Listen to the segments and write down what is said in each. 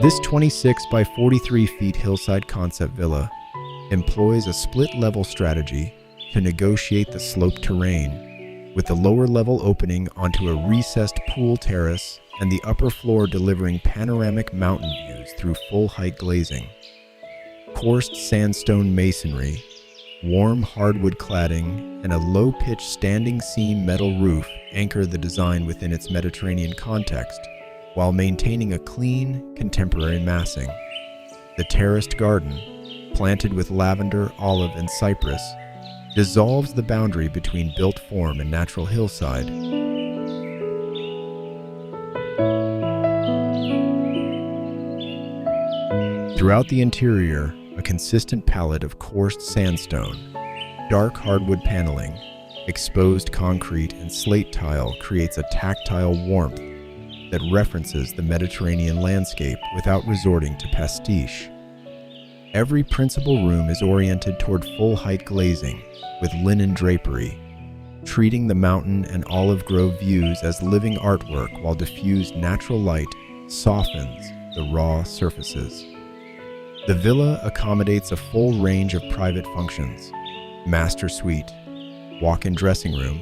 This 26 by 43 feet hillside concept villa employs a split-level strategy to negotiate the sloped terrain, with the lower level opening onto a recessed pool terrace and the upper floor delivering panoramic mountain views through full-height glazing. Coursed sandstone masonry, warm hardwood cladding, and a low-pitch standing seam metal roof anchor the design within its Mediterranean context, while maintaining a clean, contemporary massing. The terraced garden, planted with lavender, olive, and cypress, dissolves the boundary between built form and natural hillside. Throughout the interior, a consistent palette of coursed sandstone, dark hardwood paneling, exposed concrete, and slate tile creates a tactile warmth that references the Mediterranean landscape without resorting to pastiche. Every principal room is oriented toward full-height glazing with linen drapery, treating the mountain and olive grove views as living artwork while diffused natural light softens the raw surfaces. The villa accommodates a full range of private functions: master suite, walk-in dressing room,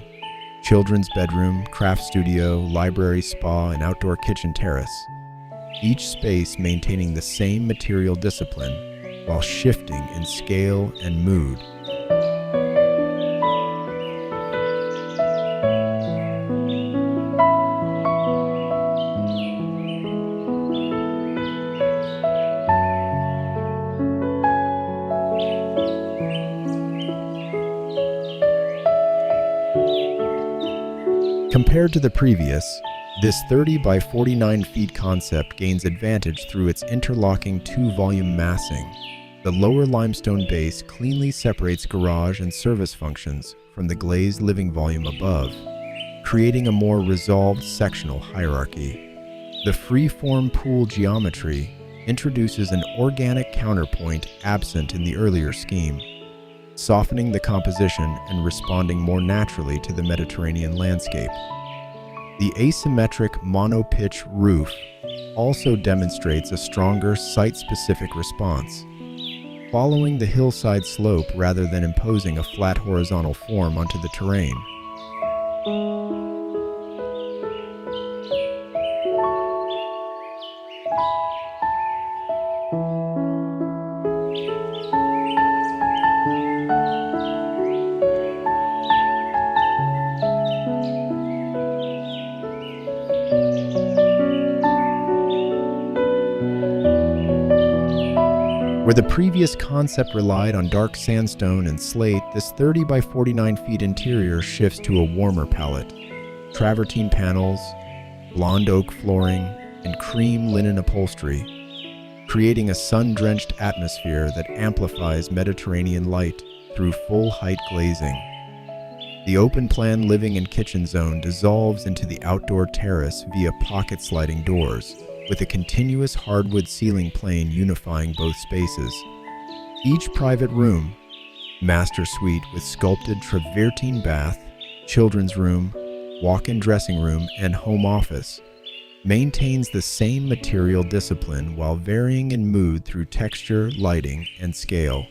children's bedroom, craft studio, library, spa, and outdoor kitchen terrace, each space maintaining the same material discipline while shifting in scale and mood. Compared to the previous, this 30 by 49 feet concept gains advantage through its interlocking two-volume massing. The lower limestone base cleanly separates garage and service functions from the glazed living volume above, creating a more resolved sectional hierarchy. The free-form pool geometry introduces an organic counterpoint absent in the earlier scheme, softening the composition and responding more naturally to the Mediterranean landscape. The asymmetric mono-pitch roof also demonstrates a stronger site-specific response, following the hillside slope rather than imposing a flat horizontal form onto the terrain. Where the previous concept relied on dark sandstone and slate, this 30 by 49 feet interior shifts to a warmer palette: travertine panels, blonde oak flooring, and cream linen upholstery, creating a sun-drenched atmosphere that amplifies Mediterranean light through full-height glazing. The open-plan living and kitchen zone dissolves into the outdoor terrace via pocket sliding doors, with a continuous hardwood ceiling plane unifying both spaces. Each private room, master suite with sculpted travertine bath, children's room, walk-in dressing room, and home office, maintains the same material discipline while varying in mood through texture, lighting, and scale.